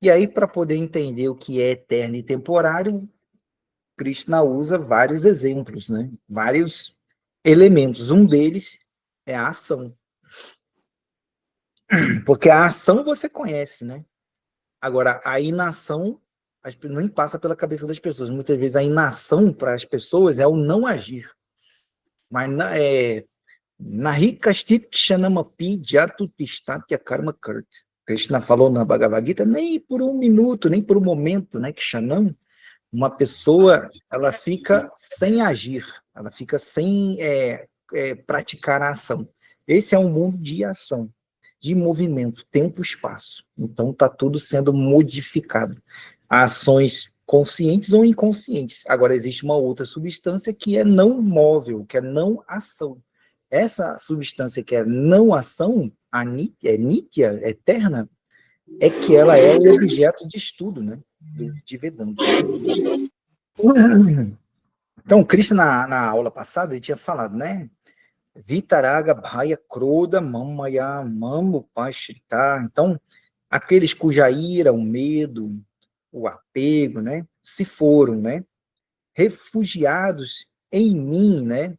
E aí, para poder entender o que é eterno e temporário, Krishna usa vários exemplos, né? Vários elementos. Um deles é a ação. Porque a ação você conhece, né? Agora, a inação nem passa pela cabeça das pessoas. Muitas vezes a inação para as pessoas é o não agir. Mas Nahikastit Kshanamapi Jatutistatya Karma Kurt. Krishna falou na Bhagavad Gita, nem por um minuto, nem por um momento, né? Kshanam, uma pessoa, ela fica sem agir, ela fica sem praticar a ação. Esse é um mundo de ação, de movimento, tempo e espaço. Então, está tudo sendo modificado. Ações conscientes ou inconscientes. Agora, existe uma outra substância que é não móvel, que é não ação. Essa substância que é não ação, é nítya, eterna, é que ela é o objeto de estudo, né? De Vedanta. Então, Krishna, na aula passada, ele tinha falado, né? Vitaraga Bhaya Kroda Mamaya Mamupashrita. Então, aqueles cuja ira, o medo, o apego, né? Se foram, né? Refugiados em mim, né?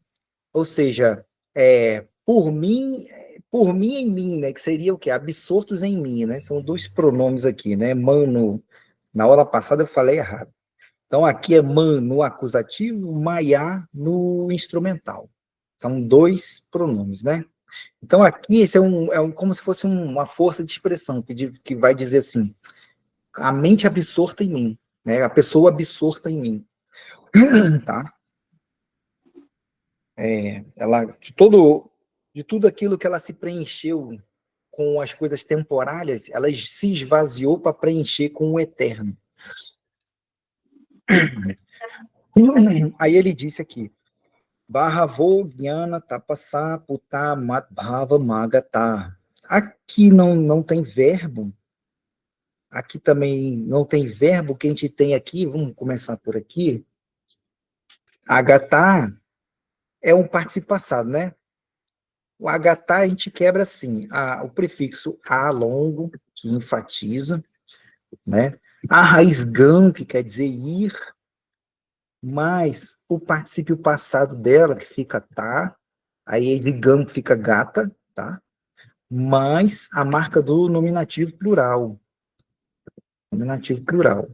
Ou seja, por mim em mim, né? Que seria o quê? Absortos em mim, né? São dois pronomes aqui, né? Mano, na hora passada eu falei errado. Então, aqui é man no acusativo, maiá no instrumental. São dois pronomes, né? Então, aqui, esse como se fosse uma força de expressão, que vai dizer assim, a mente absorta em mim, né? A pessoa absorta em mim, tá? Ela, de tudo aquilo que ela se preencheu com as coisas temporárias, ela se esvaziou para preencher com o eterno. Aí ele disse aqui, Bhavo Jnana Tapasa Puta Madbhava Magata. Aqui não tem verbo. Aqui também não tem verbo. O que a gente tem aqui, vamos começar por aqui. Agata é um participio passado, né? O agata a gente quebra assim, o prefixo a longo, que enfatiza, né? A raiz gan, que quer dizer ir, mais o particípio passado dela, que fica tá, aí de gan fica gata, tá? Mais a marca do nominativo plural. Nominativo plural.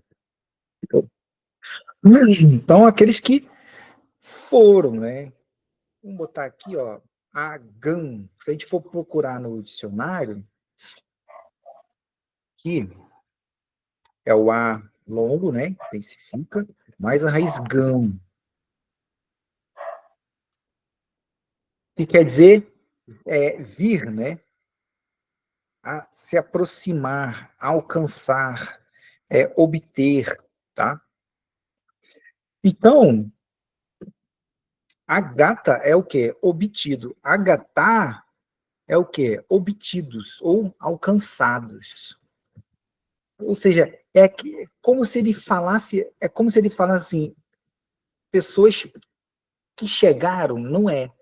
Então, aqueles que foram, né? Vamos botar aqui, ó, agam. Se a gente for procurar no dicionário, aqui é o A longo, né? Que intensifica, mais a raiz gam. Que quer dizer vir, né? A se aproximar, alcançar, obter, tá? Então, a gata é o quê? Obtido. Agatar é o quê? Obtidos ou alcançados. Ou seja, como se ele falasse, assim, pessoas que chegaram, não é,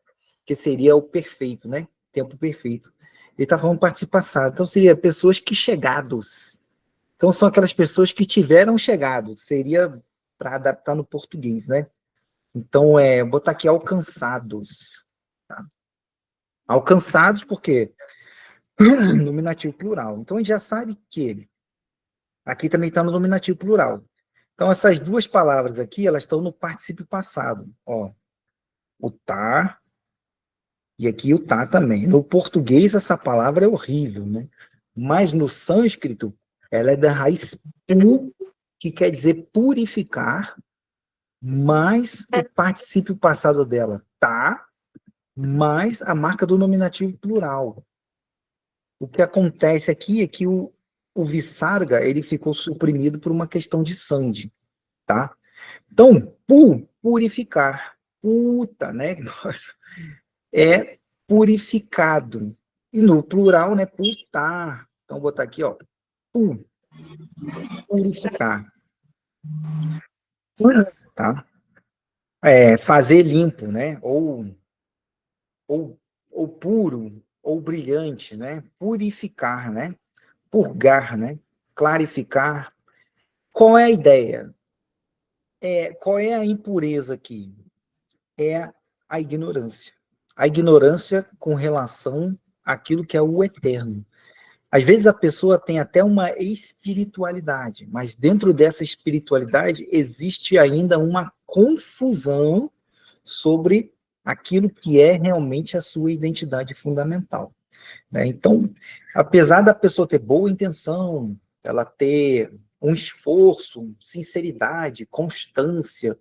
que seria o perfeito, né? Tempo perfeito. Ele está falando participo passado, então seria pessoas que chegados. Então são aquelas pessoas que tiveram chegado, seria para adaptar no português, né? Então, botar aqui alcançados. Tá? Alcançados por quê? Nominativo plural. Então, a gente já sabe que aqui também está no nominativo plural. Então, essas duas palavras aqui, elas estão no particípio passado. Ó, o tá e aqui o tá também. No português, essa palavra é horrível, né? Mas no sânscrito, ela é da raiz pu, que quer dizer purificar, mais o particípio passado dela, tá, mais a marca do nominativo plural. O que acontece aqui é que o Visarga, ele ficou suprimido por uma questão de Sandhi, tá? Então, purificar, puta, né? Nossa, é purificado. E no plural, né? Putar. Então, vou botar aqui, ó. Purificar. Tá? Fazer limpo, né? Ou, ou puro, ou brilhante, né? Purificar, né? Purgar, né? clarificar. Qual é a ideia? Qual é a impureza aqui? É a ignorância. A ignorância com relação àquilo que é o eterno. Às vezes a pessoa tem até uma espiritualidade, mas dentro dessa espiritualidade existe ainda uma confusão sobre aquilo que é realmente a sua identidade fundamental, né? Então, apesar da pessoa ter boa intenção, ela ter um esforço, sinceridade, constância,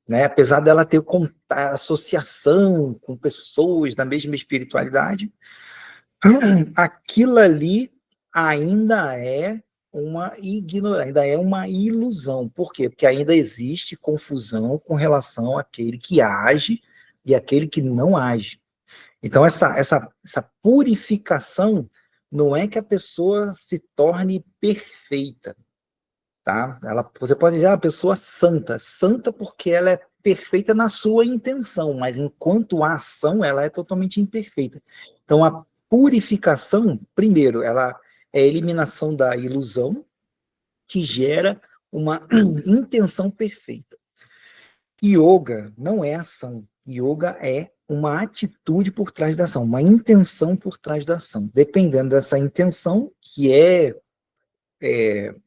né? Apesar dela ter associação com pessoas da mesma espiritualidade, aquilo ali ainda é uma ignorância, ainda é uma ilusão. Por quê? Porque ainda existe confusão com relação àquele que age e àquele que não age. Então, essa purificação não é que a pessoa se torne perfeita, tá? Você pode dizer, a pessoa santa. Santa porque ela é perfeita na sua intenção, mas enquanto a ação, ela é totalmente imperfeita. Então, a purificação, primeiro, ela é a eliminação da ilusão que gera uma intenção perfeita. Yoga não é ação. Yoga é uma atitude por trás da ação, uma intenção por trás da ação. Dependendo dessa intenção, que é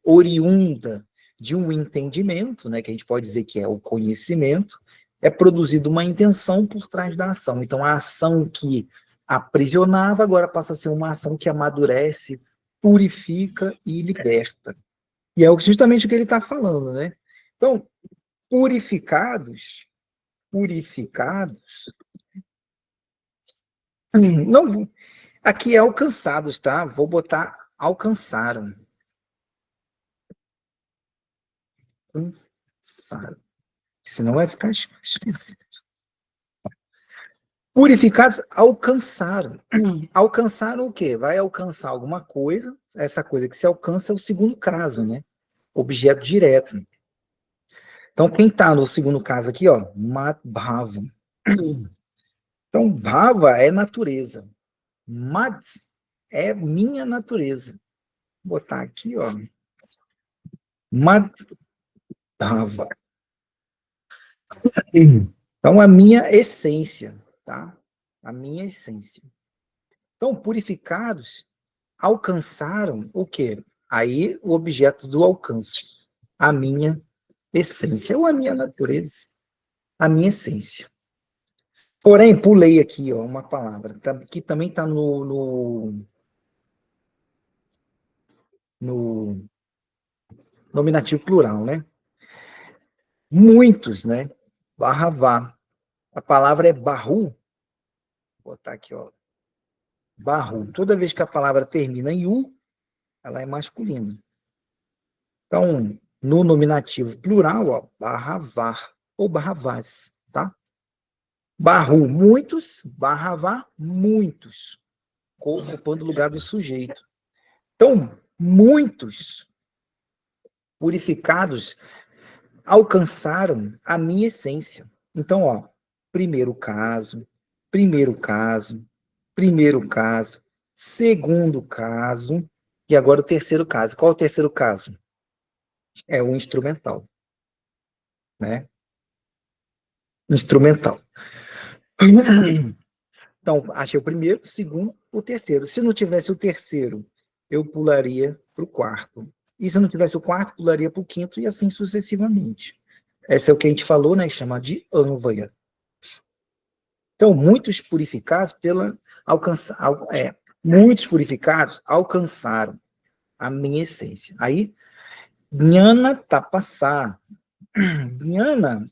oriunda de um entendimento, né, que a gente pode dizer que é o conhecimento, é produzida uma intenção por trás da ação. Então, a ação que aprisionava agora passa a ser uma ação que amadurece, purifica e liberta. E é justamente o que ele está falando, né? Então, purificados, não, aqui é alcançados, tá? Vou botar alcançaram. Alcançaram. Senão vai ficar esquisito. Purificados, alcançaram. Alcançaram o quê? Vai alcançar alguma coisa, essa coisa que se alcança é o segundo caso, né? Objeto direto. Então, quem está no segundo caso aqui, ó, Madhava. Então, Bhava é natureza. Mad é minha natureza. Vou botar aqui, ó. Madhava. Então, a minha essência, tá? A minha essência. Então, purificados alcançaram o quê? Aí, o objeto do alcance. A minha essência, ou a minha natureza. A minha essência. Porém, pulei aqui, ó, uma palavra, que também está no nominativo plural, né? Muitos, né? Barravá. A palavra é barru. Vou botar aqui, ó. Barru. Toda vez que a palavra termina em u, ela é masculina. Então, no nominativo plural, ó, barravar ou barravás, tá? Barru, muitos, barravá, muitos, ocupando o lugar do sujeito. Então, muitos purificados alcançaram a minha essência. Então, ó, primeiro caso, primeiro caso, primeiro caso, segundo caso, e agora o terceiro caso. Qual é o terceiro caso? É o instrumental, né? Instrumental. Então, achei o primeiro, o segundo, o terceiro. Se não tivesse o terceiro, eu pularia para o quarto. E se não tivesse o quarto, pularia para o quinto e assim sucessivamente. Esse é o que a gente falou, né? Chama de Anvaya. Então, muitos purificados muitos purificados alcançaram a minha essência. Aí, Jnana Tapassa. Jnana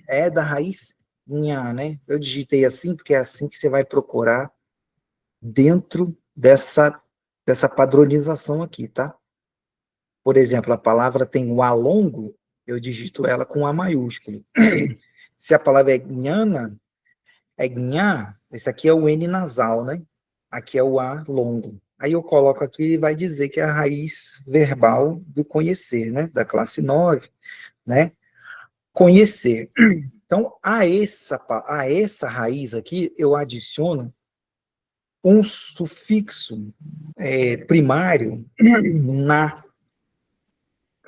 é da raiz Nha, né? Eu digitei assim, porque é assim que você vai procurar dentro dessa padronização aqui, tá? Por exemplo, a palavra tem o A longo, eu digito ela com A maiúsculo. Se a palavra é Jnana, é Nha, esse aqui é o N nasal, né? Aqui é o A longo. Aí eu coloco aqui e vai dizer que é a raiz verbal do conhecer, né? Da classe 9, né? Conhecer. Então, a essa raiz aqui, eu adiciono um sufixo primário, na.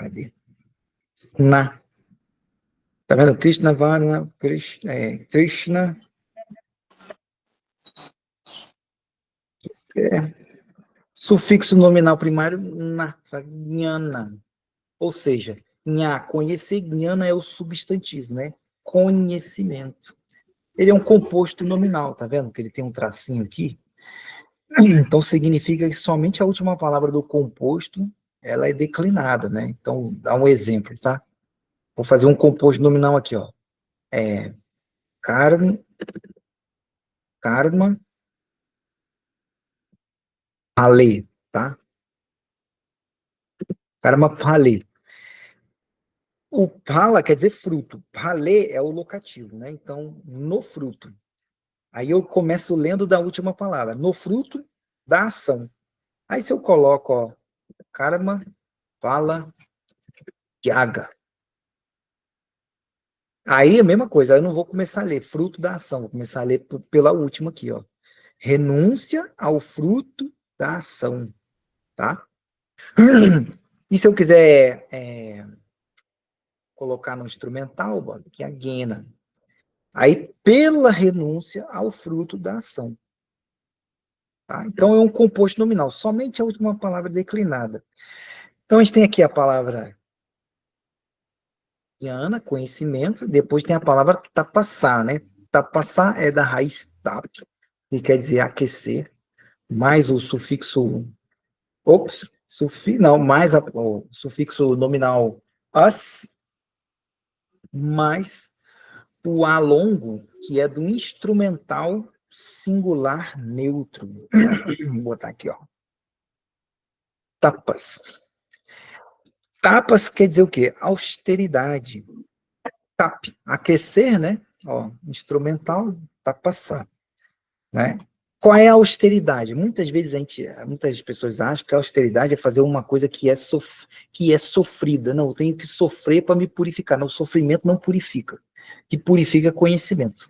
Cadê? Na. Tá vendo? Krishna, Varna, Krishna. Sufixo nominal primário, na, gnana. Ou seja, nha, conhecer, gnana é o substantivo, né? Conhecimento. Ele é um composto nominal, tá vendo? Que ele tem um tracinho aqui. Então, significa que somente a última palavra do composto, ela é declinada, né? Então, dá um exemplo, tá? Vou fazer um composto nominal aqui, ó. Karma, pale, tá? Karma, pale. O pala quer dizer fruto. Pale é o locativo, né? Então, no fruto. Aí eu começo lendo da última palavra. No fruto da ação. Aí se eu coloco, ó, karma, pala, yaga. Aí é a mesma coisa. Aí eu não vou começar a ler fruto da ação. Vou começar a ler pela última aqui, ó. Renúncia ao fruto da ação, tá? E se eu quiser colocar no instrumental, bota aqui a guena. Aí, pela renúncia ao fruto da ação. Tá? Então, é um composto nominal, somente a última palavra declinada. Então, a gente tem aqui a palavra Yana, conhecimento, depois tem a palavra tapassá, né? Tapassá é da raiz tap, que quer dizer aquecer, mais o sufixo, mais o sufixo nominal as, mais o a longo, que é do instrumental singular neutro. Vou botar aqui, ó. Tapas. Tapas quer dizer o quê? Austeridade. Tap, aquecer, né? Ó, instrumental, tapassar, né? Qual é a austeridade? Muitas vezes muitas pessoas acham que a austeridade é fazer uma coisa que é sofrida. Não, eu tenho que sofrer para me purificar. Não, o sofrimento não purifica. O que purifica é conhecimento,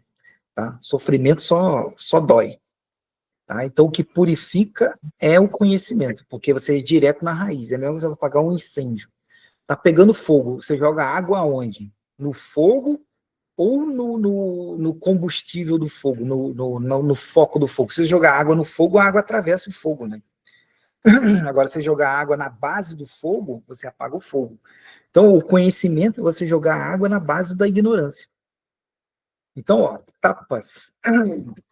tá? Sofrimento só dói, tá? Então o que purifica é o conhecimento, porque você é direto na raiz. É mesmo que você vai apagar um incêndio. Tá pegando fogo, você joga água aonde? No fogo ou no combustível do fogo, no foco do fogo. Se você jogar água no fogo, a água atravessa o fogo, né? Agora, se você jogar água na base do fogo, você apaga o fogo. Então, o conhecimento é você jogar água na base da ignorância. Então, ó, tapas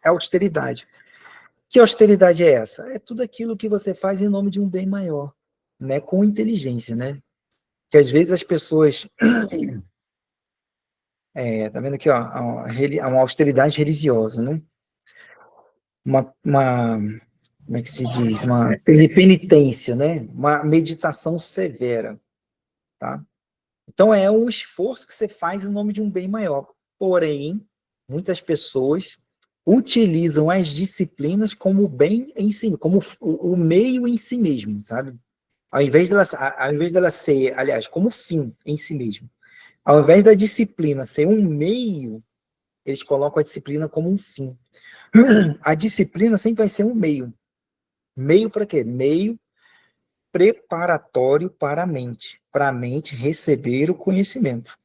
é austeridade. Que austeridade é essa? É tudo aquilo que você faz em nome de um bem maior, né? Com inteligência, né? Que às vezes as pessoas tá vendo aqui, ó, uma austeridade religiosa, né? Como é que se diz? Uma penitência, né? Uma meditação severa, tá? Então é um esforço que você faz em nome de um bem maior. Porém, muitas pessoas utilizam as disciplinas como bem em si, como o meio em si mesmo, sabe? Ao invés dela ser, aliás, como fim em si mesmo. Ao invés da disciplina ser um meio, eles colocam a disciplina como um fim. A disciplina sempre vai ser um meio. Meio para quê? Meio preparatório para a mente receber o conhecimento.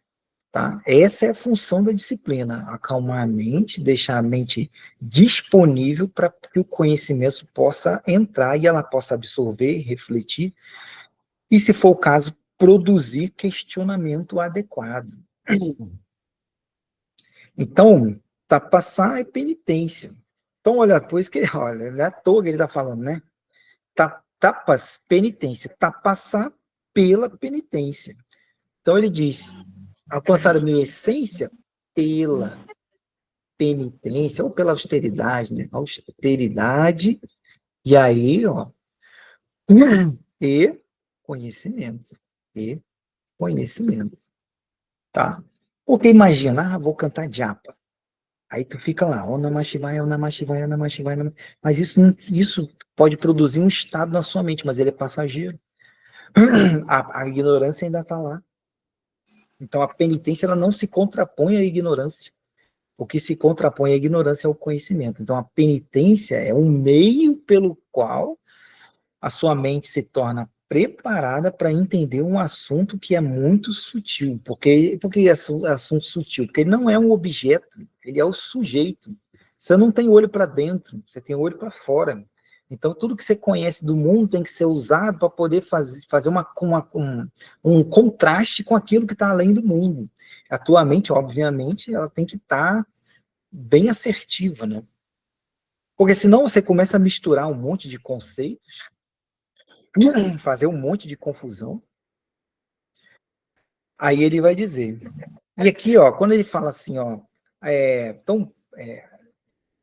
Tá? Essa é a função da disciplina, acalmar a mente, deixar a mente disponível para que o conhecimento possa entrar e ela possa absorver, refletir, e, se for o caso, produzir questionamento adequado. Então, tapassar é penitência. Então, olha, por isso que ele, olha, não é à toa que ele está falando, né? Tapas, penitência, tapassar pela penitência. Então, ele diz, alcançar a minha essência pela penitência, ou pela austeridade, né? Austeridade, e aí, ó, e conhecimento, e conhecimento, tá? Porque imagina, vou cantar japa. Aí tu fica lá, Om Namah Shivaya, Om Namah Shivaya, Om Namah Shivaya, mas isso pode produzir um estado na sua mente, mas ele é passageiro. A ignorância ainda está lá. Então a penitência ela não se contrapõe à ignorância. O que se contrapõe à ignorância é o conhecimento. Então a penitência é um meio pelo qual a sua mente se torna preparada para entender um assunto que é muito sutil. Por que assunto sutil? Porque ele não é um objeto, ele é o sujeito. Você não tem olho para dentro, você tem olho para fora. Então, tudo que você conhece do mundo tem que ser usado para poder fazer um contraste com aquilo que está além do mundo. A tua mente, obviamente, ela tem que estar bem assertiva, né? Porque senão você começa a misturar um monte de conceitos, fazer um monte de confusão. Aí ele vai dizer. E aqui, ó, quando ele fala assim, ó, então,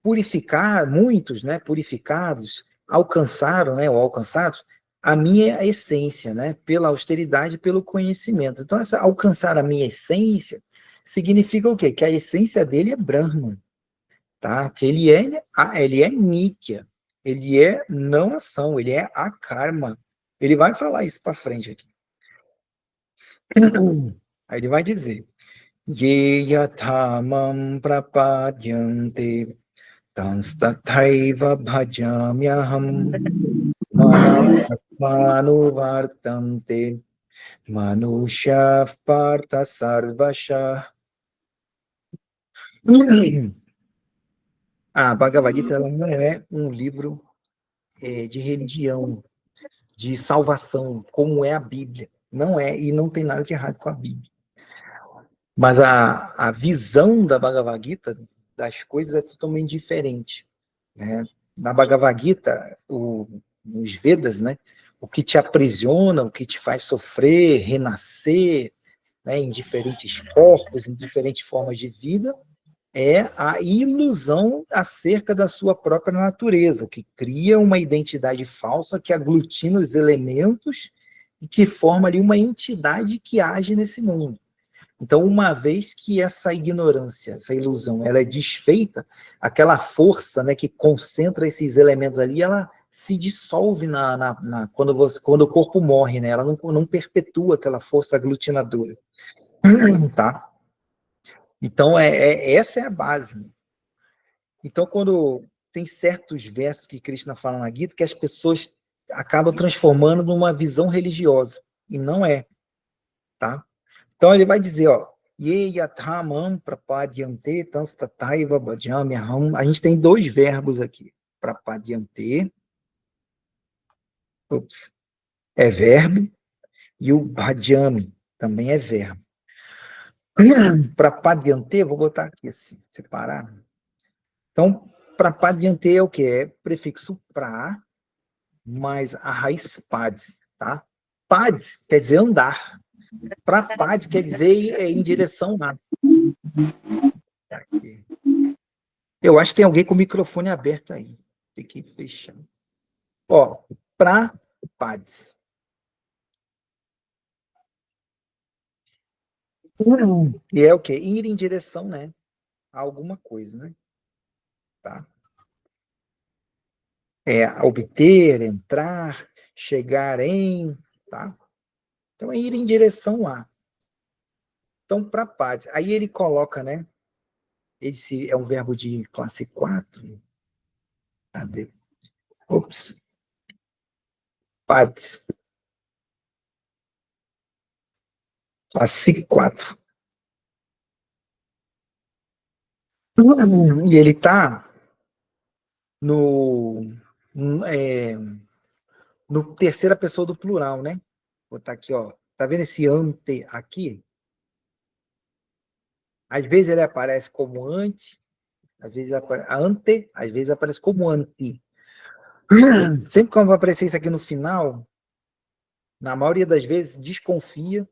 purificar, muitos, né, purificados, alcançaram, né, ou alcançados, a minha essência, né, pela austeridade e pelo conhecimento. Então, alcançar a minha essência significa o quê? Que a essência dele é Brahman, tá? Que ele é Nikya, ele é não ação, ele é a karma. Ele vai falar isso para frente aqui. Aí ele vai dizer, Ye yathamam prapadyante tanstatthaiva bhajamyaham manuvartante manushya partha sarvasha. A Bhagavad Gita ela não é um livro de religião, de salvação, como é a Bíblia. Não é, e não tem nada de errado com a Bíblia. Mas a visão da Bhagavad Gita das coisas é totalmente diferente, né? Na Bhagavad Gita, nos Vedas, né, o que te aprisiona, o que te faz sofrer, renascer, né, em diferentes corpos, em diferentes formas de vida, é a ilusão acerca da sua própria natureza, que cria uma identidade falsa que aglutina os elementos e que forma ali uma entidade que age nesse mundo. Então, uma vez que essa ignorância, essa ilusão, ela é desfeita, aquela força, né, que concentra esses elementos ali, ela se dissolve quando o corpo morre, né? Ela não perpetua aquela força aglutinadora, tá? Então, essa é a base. Então, quando tem certos versos que Krishna fala na Gita, que as pessoas acabam transformando numa visão religiosa, e não é, tá? Então ele vai dizer, ó, Ye yathamam prapadyante tanstataiva bhajamyaham. A gente tem dois verbos aqui. Prapadyante, é verbo, e o bhajami também é verbo. Prapadyante, vou botar aqui assim, separar. Então, prapadyante é o que? É prefixo pra, mais a raiz pads, tá? Pads quer dizer andar. Prapads quer dizer ir em direção a. Aqui. Eu acho que tem alguém com o microfone aberto aí. Tem que fechar. Ó, prapads. E é o quê? Ir em direção, né? A alguma coisa, né? Tá? É obter, entrar, chegar em, tá? Então é ir em direção a. Então, prapads. Aí ele coloca, né? Esse é um verbo de classe 4. Cadê? Ops. Pads. Classe 4. E ele tá no, no terceira pessoa do plural, né? Vou botar aqui, ó. Tá vendo esse ante aqui? Às vezes ele aparece como ante, às vezes ante, às vezes aparece como anti. Sempre que vai aparecer isso aqui no final, na maioria das vezes, desconfia,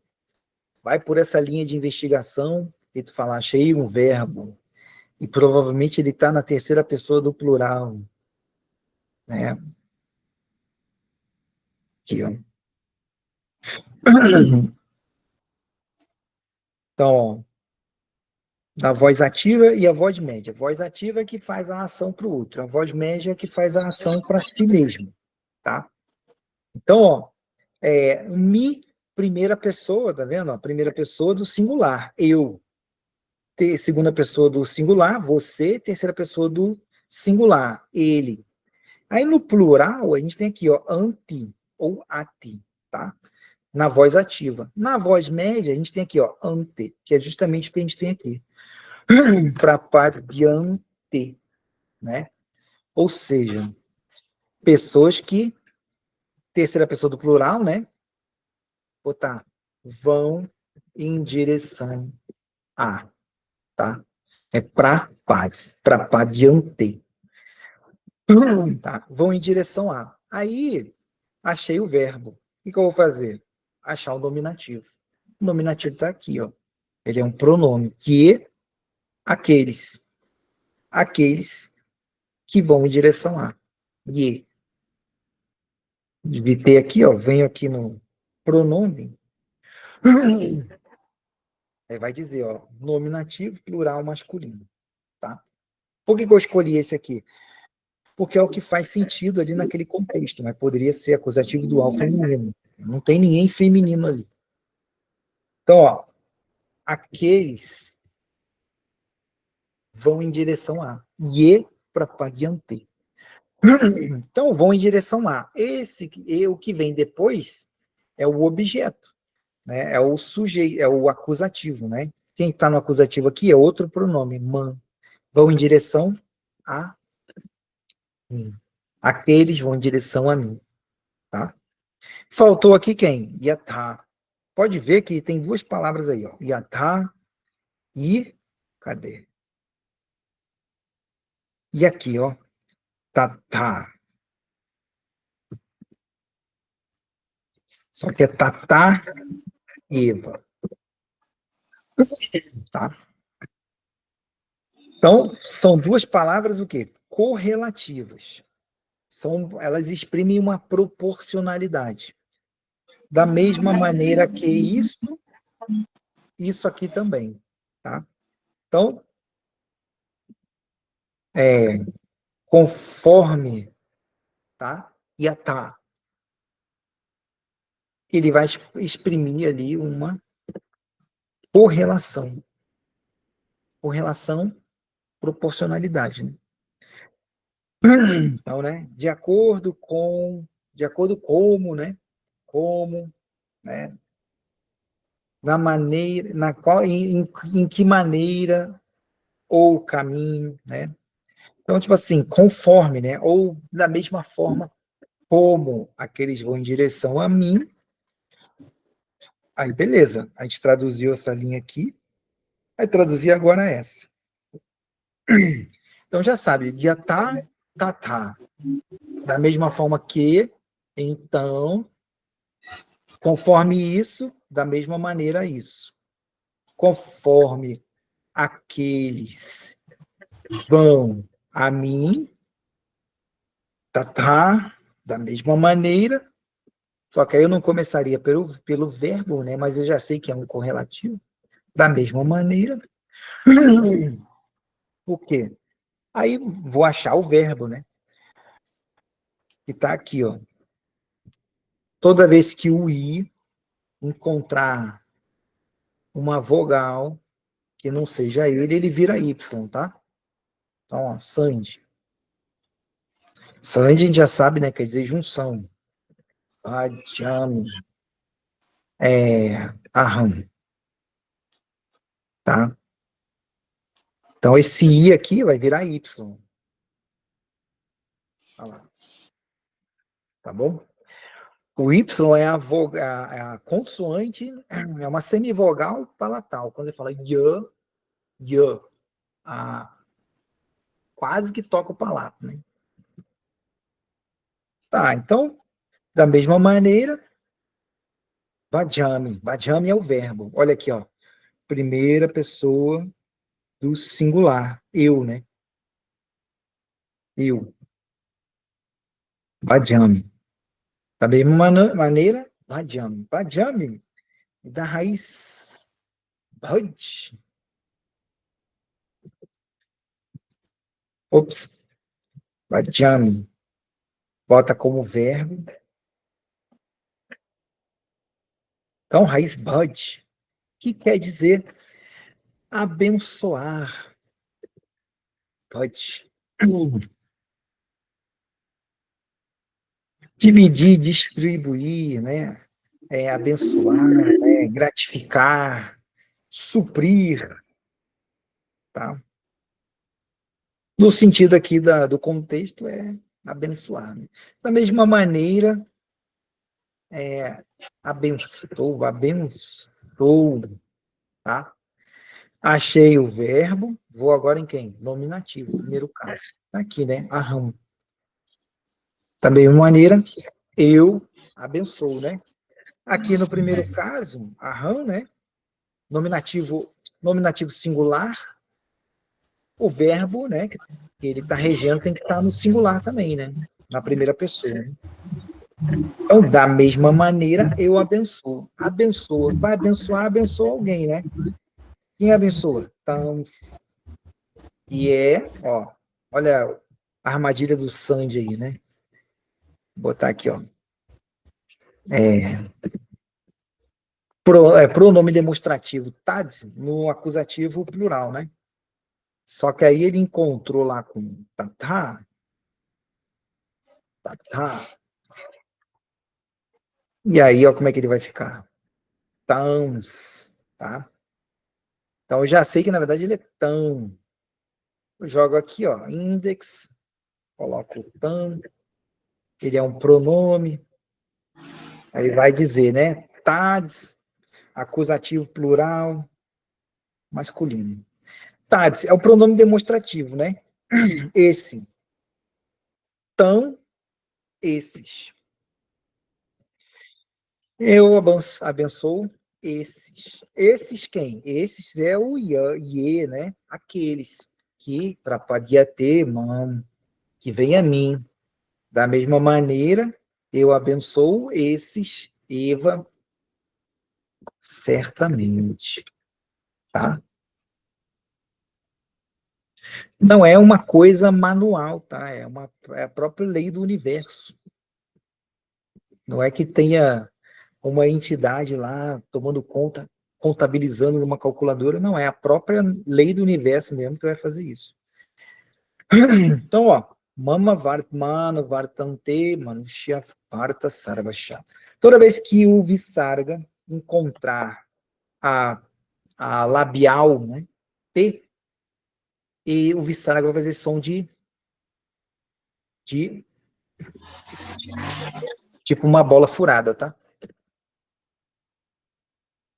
vai por essa linha de investigação e tu fala, achei um verbo. E provavelmente ele está na terceira pessoa do plural. Né? Aqui, ó. Então, ó, a voz ativa e a voz média. A voz ativa é que faz a ação para o outro. A voz média é que faz a ação para si mesmo. Tá? Então, ó, me, primeira pessoa, tá vendo? A primeira pessoa do singular. Eu. Segunda pessoa do singular, você. Terceira pessoa do singular, ele. Aí no plural, a gente tem aqui, ó, anti ou ati. tá? Na voz ativa. Na voz média, a gente tem aqui, ó, ante, que é justamente o que a gente tem aqui. Prapadiante, né? Ou seja, pessoas que, terceira pessoa do plural, né? Botar, vão em direção a, tá? É prapadiante. Tá? Vão em direção a. Aí, achei o verbo. O que eu vou fazer? Achar o nominativo. O nominativo está aqui, ó. Ele é um pronome. Que aqueles. Aqueles que vão em direção a. E. De ter aqui, ó. Venho aqui no pronome. Aí vai dizer, ó. Nominativo, plural, masculino. Tá? Por que eu escolhi esse aqui? Porque é o que faz sentido ali naquele contexto, mas poderia ser acusativo dual feminino. Não tem ninguém feminino ali. Então, ó, aqueles vão em direção a. E para adiante. Então, vão em direção a. O que vem depois é o objeto, né? É o sujeito, é o acusativo, né? Quem está no acusativo aqui é outro pronome, man. Vão em direção a mim. Aqueles vão em direção a mim, tá? Faltou aqui quem? Yatha. Pode ver que tem duas palavras aí, ó. Yatha e cadê? E aqui, ó. Tata. Só que é Tata e Eva, tá? Então, são duas palavras o quê? Correlativas. Elas exprimem uma proporcionalidade. Da mesma maneira que isso aqui também, tá? Então, conforme, tá? Yatá, ele vai exprimir ali uma correlação. Correlação, proporcionalidade, né? Então, né? De acordo como, né? Como, né? Na maneira, na qual, em que maneira ou caminho, né? Então, tipo assim, conforme, né? Ou da mesma forma como aqueles vão em direção a mim, aí beleza, a gente traduziu essa linha aqui, vai traduzir agora essa. Então já sabe, dia tá. Da mesma forma que, então, conforme isso, da mesma maneira isso. Conforme aqueles vão a mim, tá, da mesma maneira, só que aí eu não começaria pelo verbo, né? Mas eu já sei que é um correlativo. Da mesma maneira. Por quê? Aí vou achar o verbo, né? Que tá aqui, ó. Toda vez que o i encontrar uma vogal que não seja ele vira y, tá? Então, ó, Sandy. Sandy a gente já sabe, né? Quer dizer junção. Ajami. Aham. Tá? Então, esse i aqui vai virar y. Olha lá. Tá bom? O y é a consoante, é uma semivogal palatal. Quando ele fala y, quase que toca o palato, né? Tá, então, da mesma maneira, Vajami. Vajami é o verbo. Olha aqui, ó. Primeira pessoa do singular. Eu, né? Eu. Vajami. Da mesma maneira, Vajami. Vajami é da raiz Vaj. Ops. Vajami. Bota como verbo. Então, raiz Vaj, que quer dizer abençoar. Vaj. Dividir, distribuir, né? abençoar, né, gratificar, suprir, tá? No sentido aqui do contexto, é abençoar. Né? Da mesma maneira, abençoou, tá? Achei o verbo, vou agora em quem? Nominativo, primeiro caso. Tá aqui, né? Aham. Da mesma maneira, eu abençoo, né? Aqui no primeiro caso, aham, né? Nominativo, nominativo singular, o verbo, né? Que ele está regendo tem que estar no singular também, né? Na primeira pessoa. Né? Então, da mesma maneira, eu abençoo. Abençoa. Vai abençoar, abençoa alguém, né? Quem abençoa? Então, ó, olha a armadilha do Sandy aí, né? Vou botar aqui, ó. Pronome demonstrativo tad no acusativo plural, né? Só que aí ele encontrou lá com tatá, tatá. E aí, ó, como é que ele vai ficar? Tãos, tá? Então, eu já sei que, na verdade, ele é tão. Eu jogo aqui, ó, index, coloco o tão, ele é um pronome, aí vai dizer, né? Tads, acusativo plural, masculino. Tads é o pronome demonstrativo, né? Esse, tão, esses. Eu abençoo esses. Esses quem? Esses é o ie, né? Aqueles que, para podia ter, mano, que vem a mim. Da mesma maneira, eu abençoo esses, Eva, certamente, tá? Não é uma coisa manual, tá? É a própria lei do universo. Não é que tenha uma entidade lá tomando conta, contabilizando numa calculadora, não, é a própria lei do universo mesmo que vai fazer isso. Então, ó, mama vartmano vartante manushya parta sarvasha. Toda vez que o visarga encontrar a, a labial, né, P, e o visarga vai fazer som de tipo uma bola furada, tá?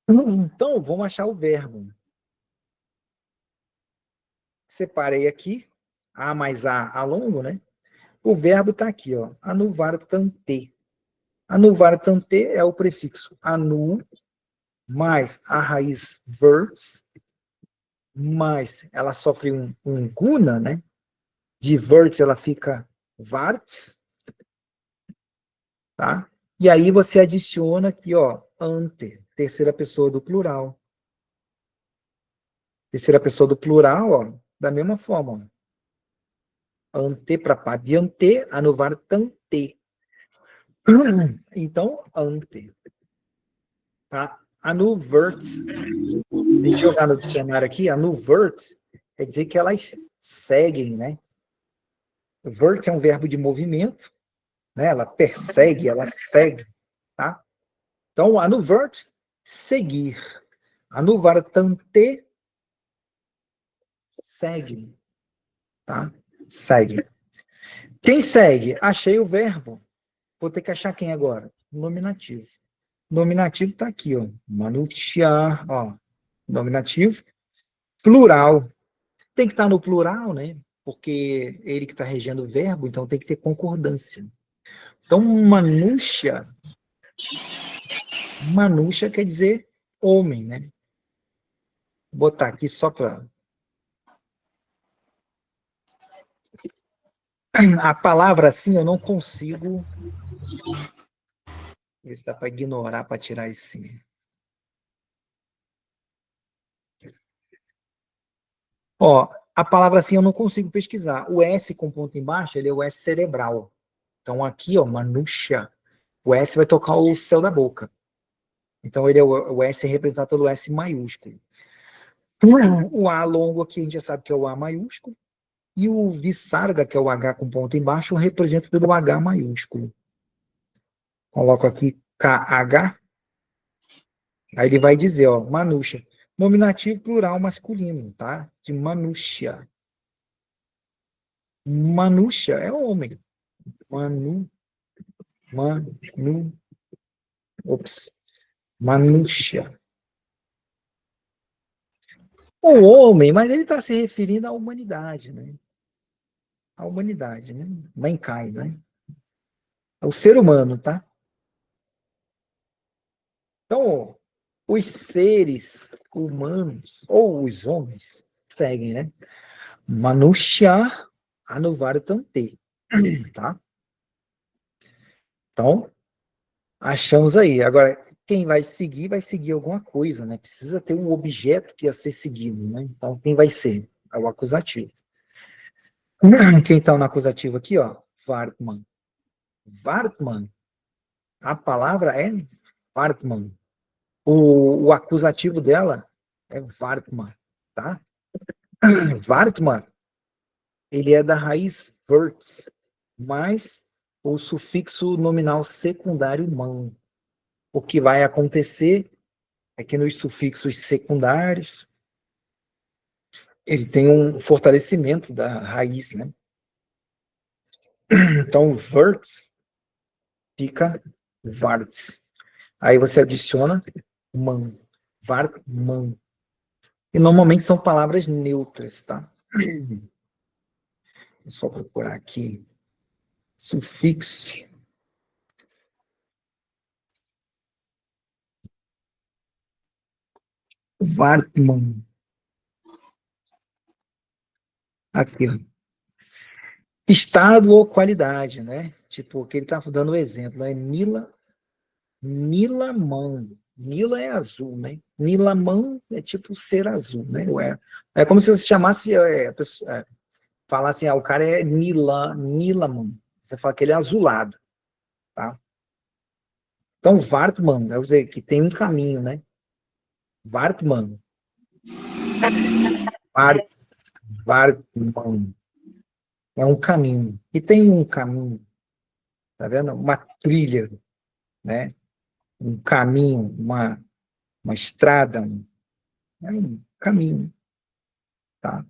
Então, vamos achar o verbo. Separei aqui, A mais A longo, né? O verbo está aqui, ó, anuvartante. Anuvartante é o prefixo anu, mais a raiz verts, mais ela sofre um guna, né? De verts ela fica varts, tá? E aí você adiciona aqui, ó, ante, terceira pessoa do plural. Terceira pessoa do plural, ó, da mesma forma, ó. Ante para pá de ante, anuvartante. Então, ante. Tá? Anuverts, deixa eu jogar no dicionário aqui, anuverts quer dizer que elas seguem, né? Vert é um verbo de movimento, né? Ela persegue, ela segue, tá? Então, anuvert, seguir. Anuvartante, segue, tá? Segue. Quem segue? Achei o verbo. Vou ter que achar quem agora? Nominativo. Nominativo tá aqui, ó. Manunciar, ó. Nominativo. Plural. Tem que estar no plural, né? Porque ele que está regendo o verbo, então tem que ter concordância. Então, manusha quer dizer homem, né? Vou botar aqui só para. A palavra assim eu não consigo. Ver se dá para ignorar para tirar esse. Ó, a palavra assim eu não consigo pesquisar. O S com ponto embaixo, ele é o S cerebral. Então aqui, ó, manusha, o S vai tocar o céu da boca. Então ele é o S é representado pelo S maiúsculo. O A longo aqui a gente já sabe que é o A maiúsculo. E o Visarga, que é o H com ponto embaixo, eu represento pelo H maiúsculo. Coloco aqui KH. Aí ele vai dizer, ó, manusha. Nominativo plural masculino, tá? De manusha. Manusha é homem. Manu, manu, ops, manusha. O homem, mas ele está se referindo à humanidade, né? A humanidade, né? Mankind, né? É o ser humano, tá? Então, os seres humanos, ou os homens, seguem, né? Manushya Anuvartante, tá? Então, achamos aí. Agora, quem vai seguir alguma coisa, né? Precisa ter um objeto que ia ser seguido, né? Então, quem vai ser? É o acusativo. Quem está no acusativo aqui, ó? Vartman. Vartman. A palavra é Vartman. O acusativo dela é Vartman, tá? Vartman, ele é da raiz verts, mais o sufixo nominal secundário man. O que vai acontecer é que nos sufixos secundários ele tem um fortalecimento da raiz, né? Então, verts fica varts. Aí você adiciona man, vartman. E normalmente são palavras neutras, tá? Vou só procurar aqui. Sufixo. Vartman. Aqui, ó. Estado ou qualidade, né? Tipo, que ele tá dando o exemplo, né? Nilaman. Nila é azul, né? Nilaman é tipo ser azul, né? É como se você chamasse, falasse, o cara é Nilaman. Você fala que ele é azulado, tá? Então, Vartman, quer dizer, que tem um caminho, né? Vartman. Vartman. É um caminho. E tem um caminho, tá vendo? Uma trilha, né? Um caminho, uma estrada, é um caminho, tá?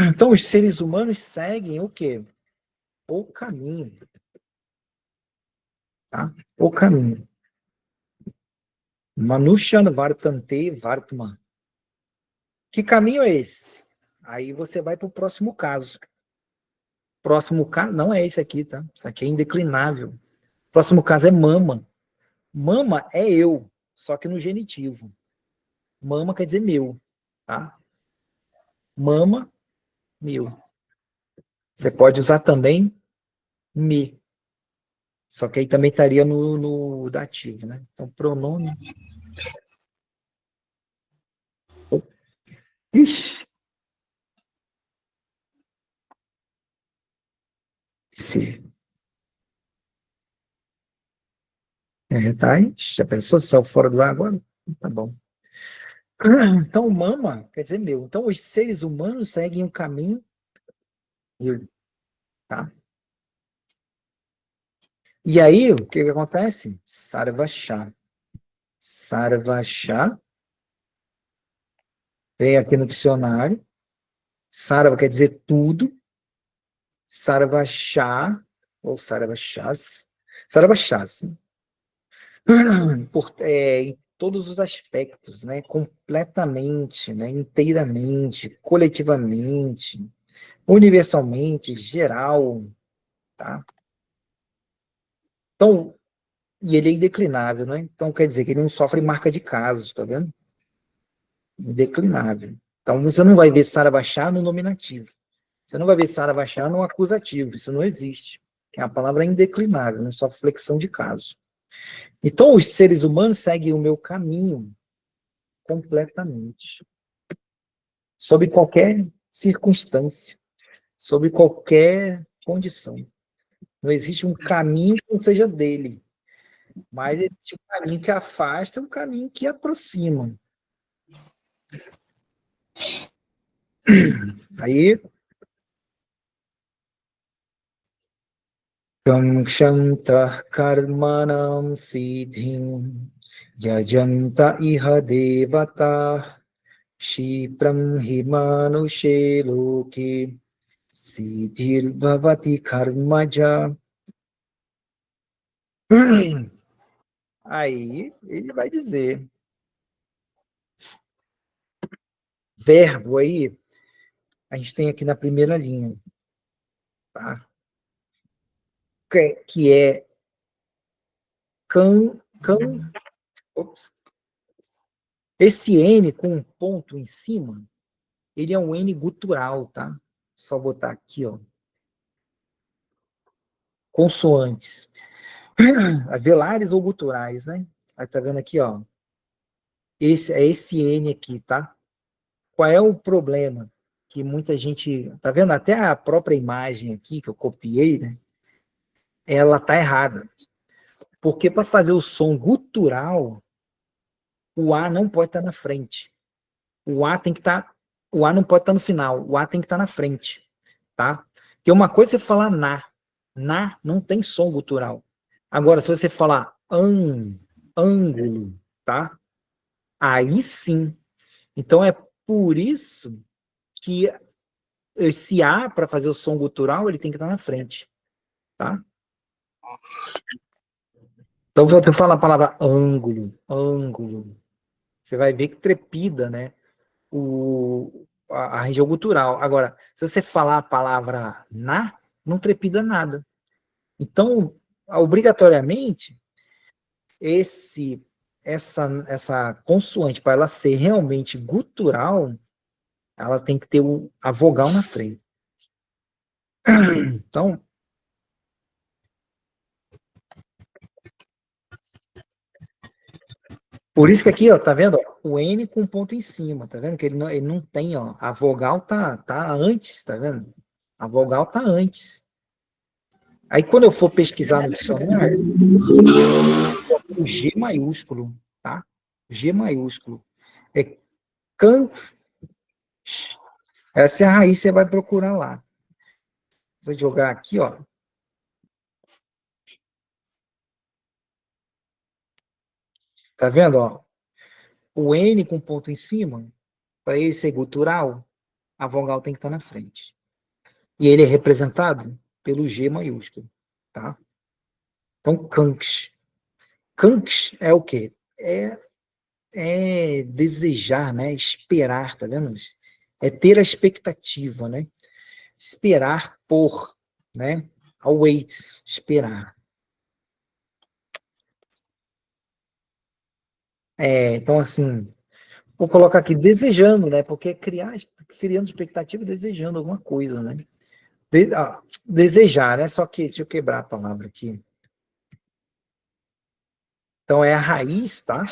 Então, os seres humanos seguem o quê? O caminho, tá? O caminho. Manushan Vartante Vartman. Que caminho é esse? Aí você vai para o próximo caso. Próximo caso, não é esse aqui, tá? Isso aqui é indeclinável. Próximo caso é mama. Mama é eu, só que no genitivo. Mama quer dizer meu, tá? Mama, meu. Você pode usar também me, só que aí também estaria no dativo, né? Então, pronome. Ixi, esse, tá aí. Já pensou se saiu fora do ar agora? Tá bom. Então, mama quer dizer meu. Então, os seres humanos seguem um caminho, tá? E aí, o que acontece? Sarvasha. Sarvasha, vem aqui no dicionário. Sarva quer dizer tudo. Sarvasha, ou Sarvashas. Sarvashas, em todos os aspectos, né? Completamente, né? Inteiramente, coletivamente, universalmente, geral, tá? Então, e ele é indeclinável, né? Então quer dizer que ele não sofre marca de casos, tá vendo? Indeclinável. Então você não vai ver Sarabachá no nominativo. Você não vai ver Sarabachá no acusativo. Isso não existe. Que é a palavra indeclinável, não sofre flexão de caso. Então os seres humanos seguem o meu caminho completamente. Sob qualquer circunstância, sob qualquer condição. Não existe um caminho que não seja dele, mas existe um caminho que afasta e um caminho que aproxima. Aí, Kamshantah karmanam siddhim Yajanta iha devata Shipram himanushe loke Siddhir bhavati karmaja. Aí ele vai dizer, verbo aí, a gente tem aqui na primeira linha, tá? Que é ops. Esse N com um ponto em cima, ele é um N gutural, tá? Só botar aqui, ó. Consoantes. Velares ou guturais, né? Aí tá vendo aqui, ó. Esse N aqui, tá? Qual é o problema? Que muita gente, tá vendo? Até a própria imagem aqui que eu copiei, né? Ela tá errada. Porque para fazer o som gutural, o A não pode estar na frente. O A tem que estar, o A não pode estar no final, o A tem que estar na frente, tá? Porque uma coisa é você falar na não tem som gutural. Agora, se você falar ângulo, tá? Aí sim. Então é por isso que esse A, para fazer o som gutural, ele tem que estar na frente, tá? Então, quando você fala a palavra ângulo, você vai ver que trepida, né? A região gutural. Agora, se você falar a palavra não trepida nada. Então, obrigatoriamente, essa consoante, para ela ser realmente gutural, ela tem que ter a vogal na frente. Então, por isso que aqui, ó, tá vendo? Ó, o N com ponto em cima, tá vendo? Que ele não tem, ó, a vogal tá antes, tá vendo? A vogal tá antes. Aí quando eu for pesquisar no dicionário, o G maiúsculo, tá? G maiúsculo. É can... Essa é a raiz que você vai procurar lá. Você vai jogar aqui, ó. Tá vendo, ó? O N com ponto em cima, para ele ser gutural, a vogal tem que estar na frente. E ele é representado pelo G maiúsculo, tá? Então, kanks. Kanks é o quê? É desejar, né? Esperar, tá vendo? É ter a expectativa, né? Esperar por, né? Await, esperar. Então, assim, vou colocar aqui desejando, né? Porque criando expectativa, desejando alguma coisa, né? Desejar, né? Só que, deixa eu quebrar a palavra aqui. Então, é a raiz, tá?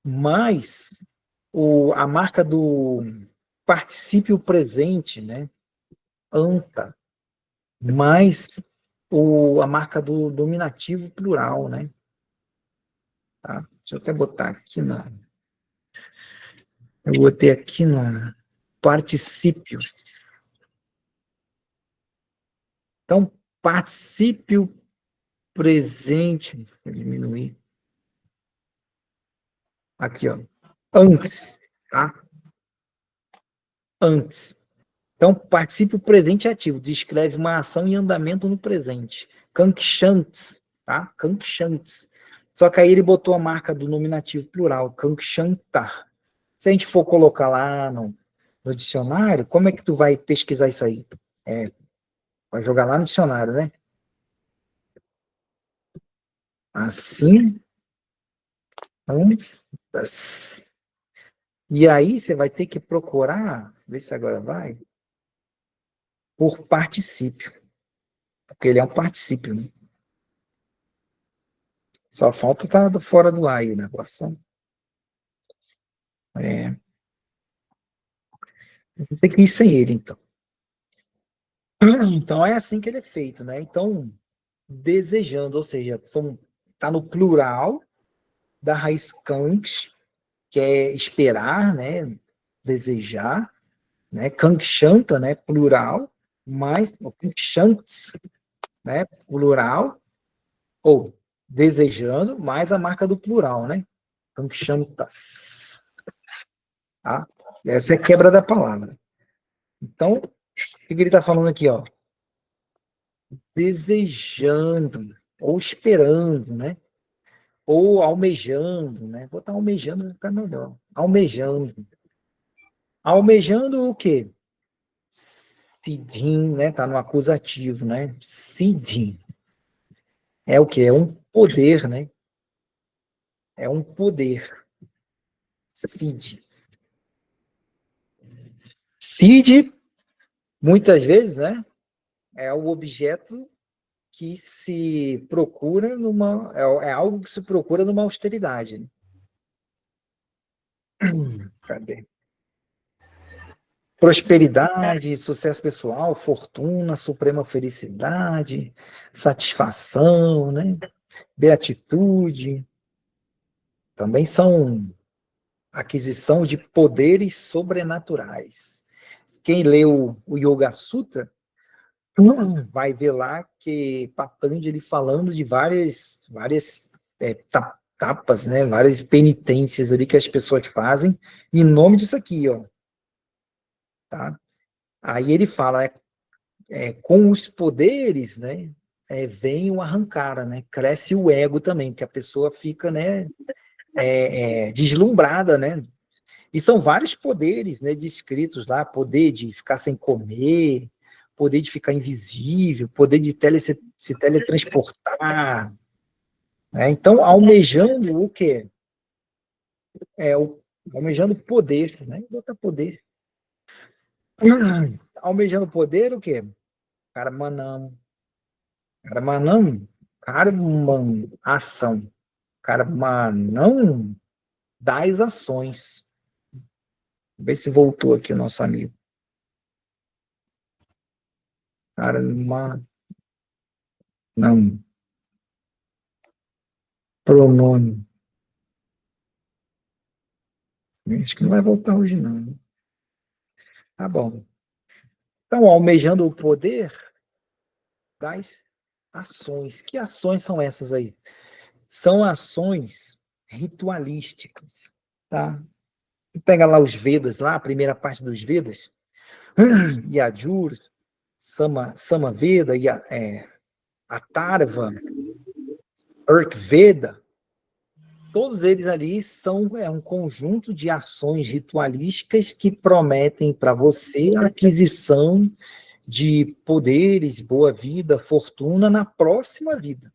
Mas a marca do particípio presente, né? Anta, mais a marca do dominativo plural, né? Tá? Deixa eu até botar aqui eu botei aqui no particípio. Então, particípio presente, vou diminuir. Aqui, ó. Antes, tá? Antes. Então, particípio presente ativo, descreve uma ação em andamento no presente. Kankshants, tá? Kankshants. Só que aí ele botou a marca do nominativo plural, Kankshanta. Se a gente for colocar lá no dicionário, como é que tu vai pesquisar isso aí? Vai jogar lá no dicionário, né? Assim, antes. E aí você vai ter que procurar, ver se agora vai, por particípio. Porque ele é um particípio, né? Só falta estar fora do ar aí o negócio. É, tem que ir sem ele, então. Então é assim que ele é feito, né? Então, desejando, ou seja, tá no plural da raiz kanks, que é esperar, né? Desejar, né? Kankshanta, né? Plural, mais kankshants, né? Plural, ou desejando, mais a marca do plural, né? Akshantas. Tá? Essa é a quebra da palavra. Então, o que ele está falando aqui, ó? Desejando, ou esperando, né? Ou almejando, né? Botar almejando vai ficar melhor. Almejando. Almejando o quê? Siddhim, né? Tá no acusativo, né? Siddhim. É o quê? É um poder, né? É um poder. Siddhi. Siddhi, muitas vezes, né? É o objeto que se procura numa... É algo que se procura numa austeridade. Né? Cadê? Prosperidade, sucesso pessoal, fortuna, suprema felicidade, satisfação, né? Beatitude. Também são aquisição de poderes sobrenaturais. Quem lê o Yoga Sutra vai ver lá que Patanjali falando de várias tapas, né? Várias penitências ali que as pessoas fazem em nome disso aqui, ó. Tá? Aí ele fala, com os poderes, né? Vem o arrancara, né? Cresce o ego também, que a pessoa fica, né? Deslumbrada, né? E são vários poderes, né, descritos lá, poder de ficar sem comer, poder de ficar invisível, poder de se teletransportar, né? Então, almejando o quê? Almejando poder, né? Botar poder. Almejando poder, o quê? Karmanam. Karmanam, karman, ação. Karmanam, das ações. Vamos ver se voltou aqui o nosso amigo. Karma, não. Pronome. Acho que não vai voltar hoje, não. Tá bom. Então, almejando o poder das ações. Que ações são essas aí? São ações ritualísticas, tá? Pega lá os Vedas, lá, a primeira parte dos Vedas, Yajur, Samaveda, Atharva, Urkveda, todos eles ali são um conjunto de ações ritualísticas que prometem para você a aquisição de poderes, boa vida, fortuna na próxima vida.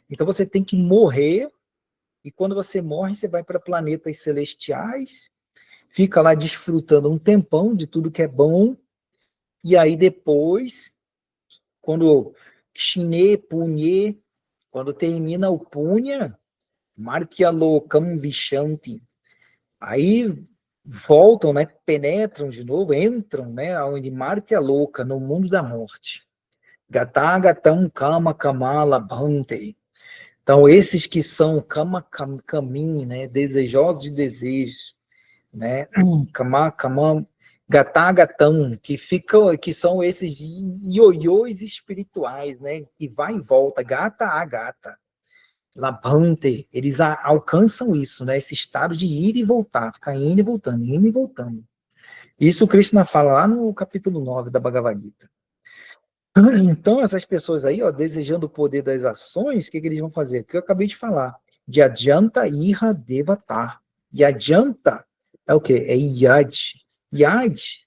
Então você tem que morrer, e quando você morre, você vai para planetas celestiais, fica lá desfrutando um tempão de tudo que é bom, e aí depois, quando Kshine Punye, quando termina o Punya, Markyalokam Vishanti, aí voltam, né, penetram de novo, entram, né, onde Marte é louca, no mundo da morte. Gatagatam Kama Kamala Bhante. Então, esses que são Kama Kamin, né, desejosos de desejos, né, Kama Kama Gatagatam, que são esses ioiôs espirituais, né, que vai e volta, gata a gata. Labante, eles alcançam isso, né? Esse estado de ir e voltar, ficar indo e voltando, indo e voltando. Isso o Krishna fala lá no capítulo 9 da Bhagavad Gita. Então, essas pessoas aí, ó, desejando o poder das ações, o que eles vão fazer? O que eu acabei de falar. De adianta iha devatar. E adianta é o quê? É yad. Yad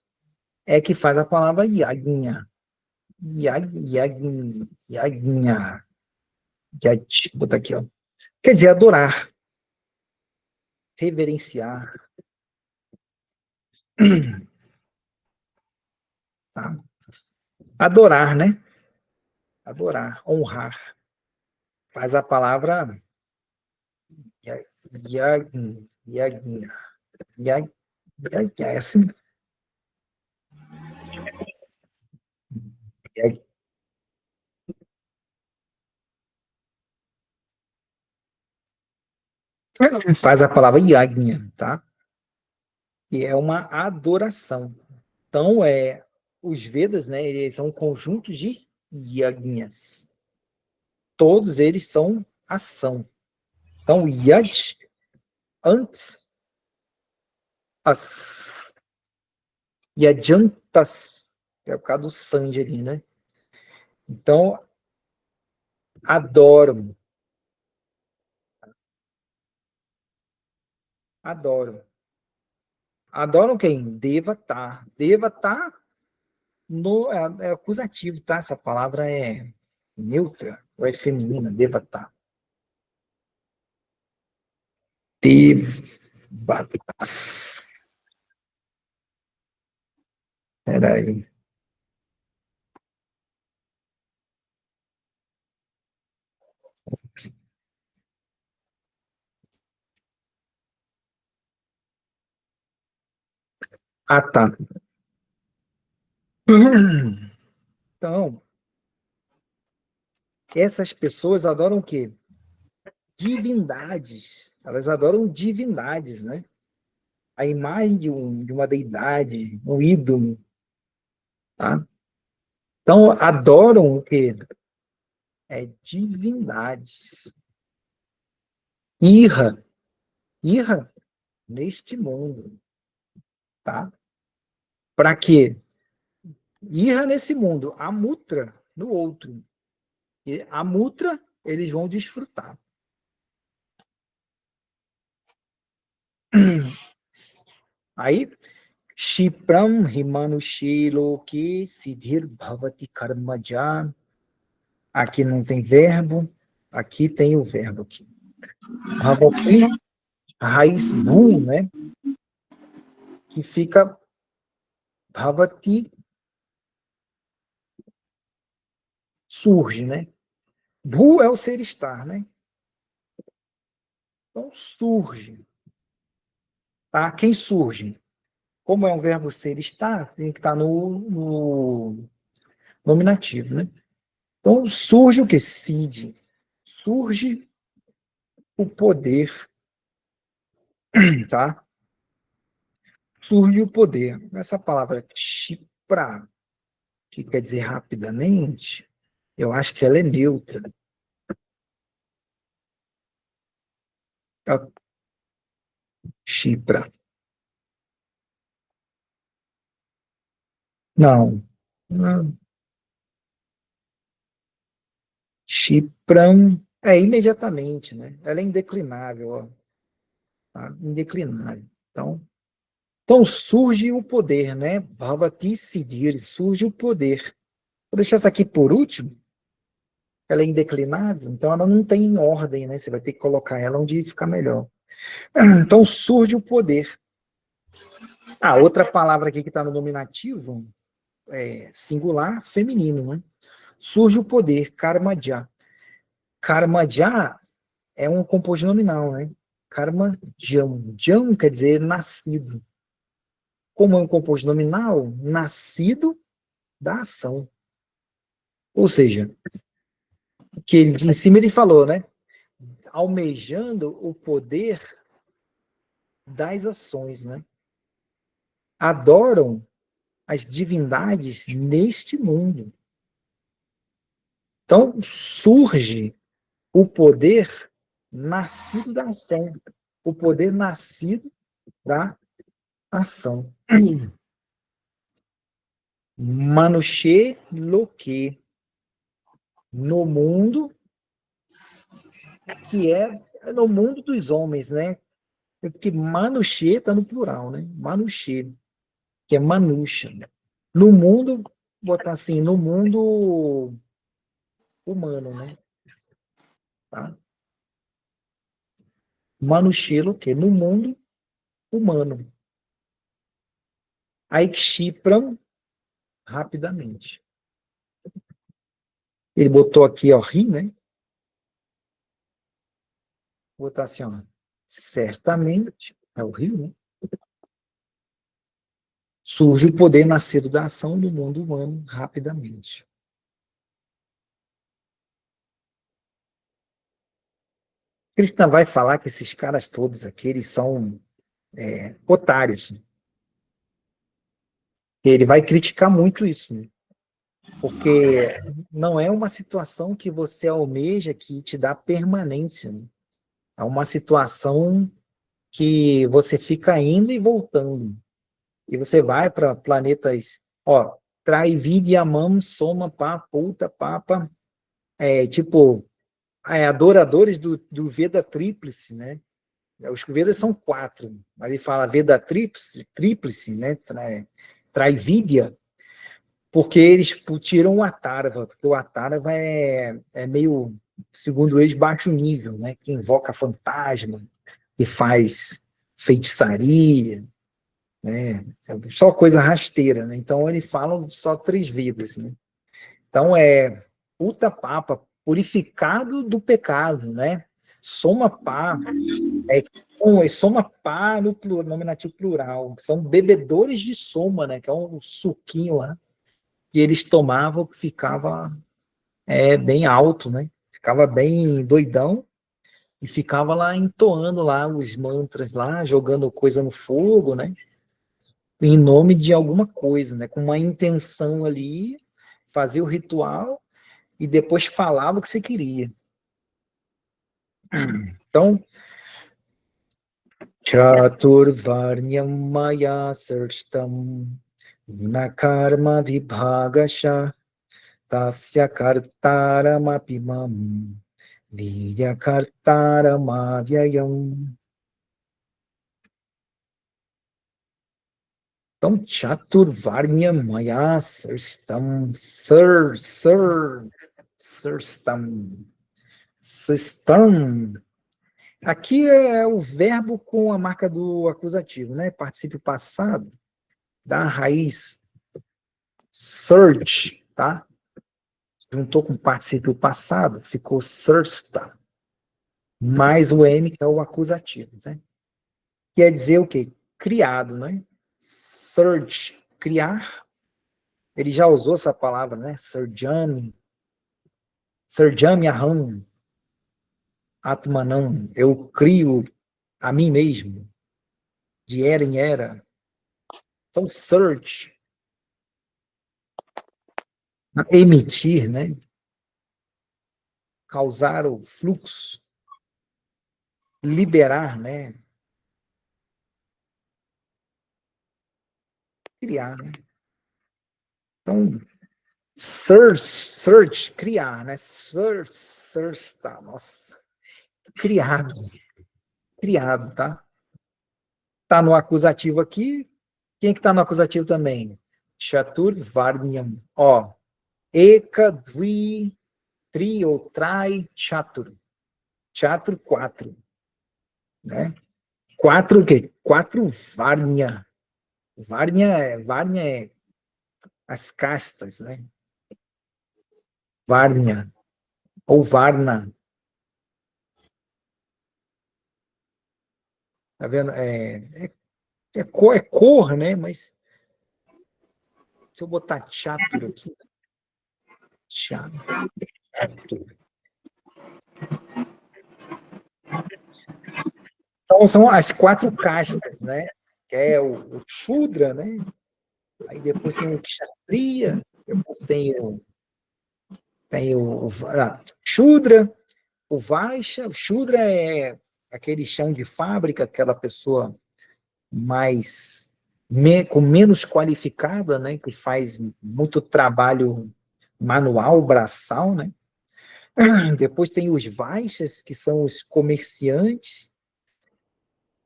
é que faz a palavra yagna. Yagna. Yagna. Yad, vou botar aqui, ó. Quer dizer, adorar, reverenciar, tá? Adorar, né? Adorar, honrar. Faz a palavra yagna. É assim. Faz a palavra yagna, tá? E é uma adoração. Então, os Vedas, né, eles são um conjunto de yagnas. Todos eles são ação. Então, yaj, antes, as, e adiantas, que é por causa do Sanji ali, né? Então, adoram, adoram. Adoram quem? Devata. Devata no, é acusativo, tá? Essa palavra é neutra, ou é feminina, devata. Devatas. Peraí. Ah, tá. Então, essas pessoas adoram o quê? Divindades. Elas adoram divindades, né? A imagem de uma deidade, um ídolo, tá? Então, adoram o quê? É divindades. Irra. Irra neste mundo, tá? Para quê? Irra nesse mundo, a mutra no outro. E a mutra eles vão desfrutar. Aí, Shipram Himanushi Loki Siddhir Bhavati Karmaja. Aqui não tem verbo, aqui tem o verbo aqui. Bhavati, a raiz bu, né? Que fica Bhavati, surge, né? Bu é o ser estar, né? Então surge, tá? Quem surge? Como é um verbo ser estar, tem que estar no nominativo, né? Então surge o que? Cid. Surge o poder, tá? Surge o poder. Essa palavra Chipra, que quer dizer rapidamente, eu acho que ela é neutra. Chipra. Não. Não. Chipram é imediatamente, né? Ela é indeclinável, ó. Tá? Indeclinável. Então surge o poder, né? Bhavati Siddhir, surge o poder. Vou deixar essa aqui por último. Ela é indeclinável, então ela não tem ordem, né? Você vai ter que colocar ela onde ficar melhor. Então surge o poder. A outra palavra aqui que está no nominativo é singular, feminino, né? Surge o poder, karmaja. Karmaja é um composto nominal, né? Karmajam. Jam quer dizer nascido. Como é um composto nominal, nascido da ação. Ou seja, que ele, em cima ele falou, né? Almejando o poder das ações, né? Adoram as divindades neste mundo. Então, surge o poder nascido da ação. O poder nascido da ação. Manushé Loke. No mundo, que é no mundo dos homens, né? Porque Manushé está no plural, né? Manushé, que é Manusha. No mundo, botar assim, no mundo humano, né? Tá? Manushé Loke, no mundo humano. Aí Xipram rapidamente. Ele botou aqui, ó, ri, né? Vou botar assim, ó. Certamente, é o rio, né? Surge o poder nascido da ação do mundo humano rapidamente. Krishna vai falar que esses caras todos aqui, eles são otários. Ele vai criticar muito isso, né? Porque não é uma situação que você almeja que te dá permanência, né? É uma situação que você fica indo e voltando. E você vai para planetas, ó, Traividyamam, Soma, Pá, Puta, Papa, tipo, adoradores do Veda Tríplice, né? Os Vedas são 4, mas ele fala Veda Tríplice, né? Traividya, porque eles tiram o Atarva, porque o Atarva é meio, segundo eles, baixo nível, né? Que invoca fantasma, que faz feitiçaria, né? Só coisa rasteira, né? Então eles falam só 3 vidas, né? Então Uta Papa, purificado do pecado, né? Soma Pá, Soma Pá no nominativo plural, são bebedores de soma, né? Que é um suquinho lá que eles tomavam que ficava bem alto, né? Ficava bem doidão e ficava lá entoando lá os mantras lá, jogando coisa no fogo, né? Em nome de alguma coisa, né? Com uma intenção ali, fazer o ritual e depois falava o que você queria. Então, Chaturvarnyam Maya Sarstam Gunakarma Vibhagasha Tasya Kartaramapimam Vidya Kartaramavyayam. Então, Chaturvarnya Maya Sarstam Sarstam Sistam. Aqui é o verbo com a marca do acusativo, né? Particípio passado da raiz search, tá? Juntou com o particípio passado, ficou sursta, mais o M, que é o acusativo, né? Quer dizer o quê? Criado, né? Search, criar. Ele já usou essa palavra, né? Surjami aham, Atmanam, eu crio a mim mesmo, de era em era. Então, search, emitir, né? Causar o fluxo, liberar, né? Criar, né? Então, search, criar, né? Search, tá, nossa. Criado, tá? Tá no acusativo aqui. Quem que tá no acusativo também? Chatur Varnyam. Ó, Eka, Dvi, Tri ou Trai, Chatur. Chatur, 4. Né? 4 o quê? 4 Varnya. Varnya é as castas, né? Varnya. Ou Varna. Tá vendo? Cor, né? Mas se eu botar Chatur aqui. Chatur. Então, são as 4 castas, né? Que é o Shudra, né? Aí depois tem o Kshatriya, depois tem o Shudra, o Vaishya. O Shudra é aquele chão de fábrica, aquela pessoa mais com menos qualificada, né? Que faz muito trabalho manual, braçal, né? Depois tem os Vaishyas, que são os comerciantes,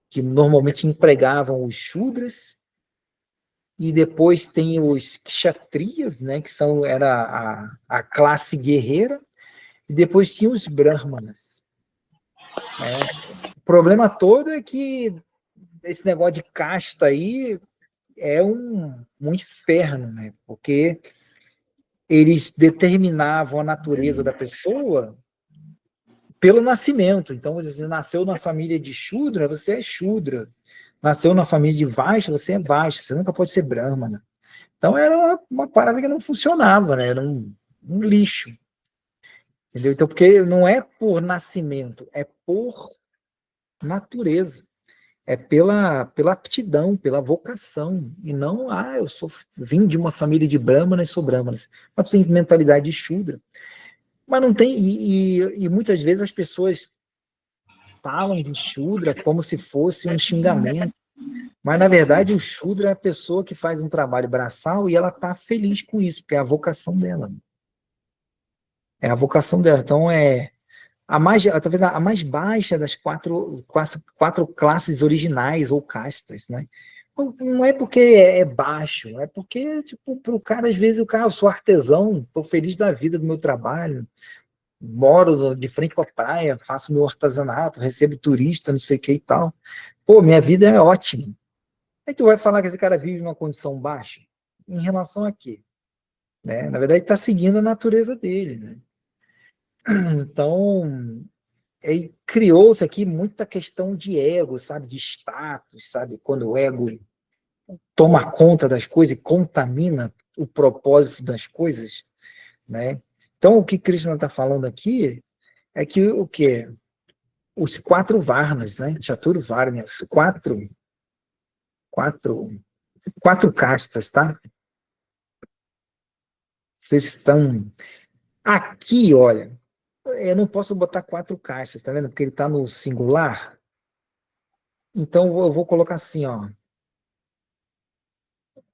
que normalmente empregavam os Shudras. E depois tem os kshatriyas, né, que era a classe guerreira, e depois tinha os brahmanas. Né? O problema todo é que esse negócio de casta aí é um inferno, né? Porque eles determinavam a natureza da pessoa pelo nascimento. Então, você nasceu na família de Shudra, você é Shudra. Nasceu na família de Vaishya, você é Vaishya, você nunca pode ser Brahmana. Então era uma parada que não funcionava, né? Era um lixo. Entendeu? Então, porque não é por nascimento, é por natureza. É pela aptidão, pela vocação. E não, vim de uma família de brahmanas e sou brahmanas. Mas tem mentalidade de Shudra. Mas não tem, e muitas vezes as pessoas falam de Shudra como se fosse um xingamento, mas na verdade o Shudra é a pessoa que faz um trabalho braçal e ela está feliz com isso, porque é a vocação dela. É a vocação dela. Então talvez a mais baixa das quatro classes originais ou castas, né? Não é porque é baixo, é porque, tipo, para o cara, às vezes, eu sou artesão, estou feliz da vida do meu trabalho, moro de frente com a praia, faço meu artesanato, recebo turista, não sei o que e tal. Pô, minha vida é ótima. Aí tu vai falar que esse cara vive numa condição baixa? Em relação a quê? Né? Na verdade, está seguindo a natureza dele, né? Então, criou-se aqui muita questão de ego, sabe? De status, sabe? Quando o ego toma conta das coisas e contamina o propósito das coisas, né? Então, o que Krishna está falando aqui é que o quê? Os quatro Varnas, né? Chaturvarna, os quatro, quatro castas, tá? Vocês estão aqui, olha. Eu não posso botar quatro caixas, tá vendo? Porque ele está no singular. Então eu vou colocar assim, ó.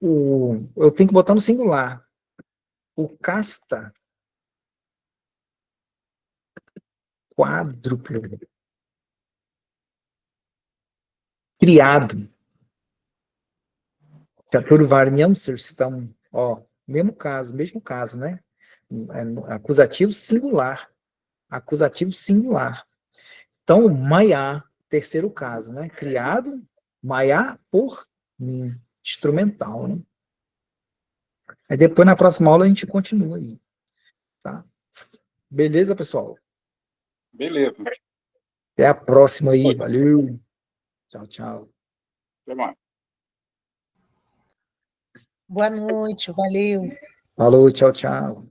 Eu tenho que botar no singular. O casta quádruplo criado. Chaturvarnyam estão, ó, mesmo caso, né? Acusativo singular. Acusativo singular. Então, Maya, terceiro caso, né? Criado, Maya por mim, instrumental, né? Aí depois, na próxima aula, a gente continua aí, tá? Beleza, pessoal? Beleza. Até a próxima aí. Valeu. Tchau, tchau. Até mais. Boa noite, valeu. Falou, tchau, tchau.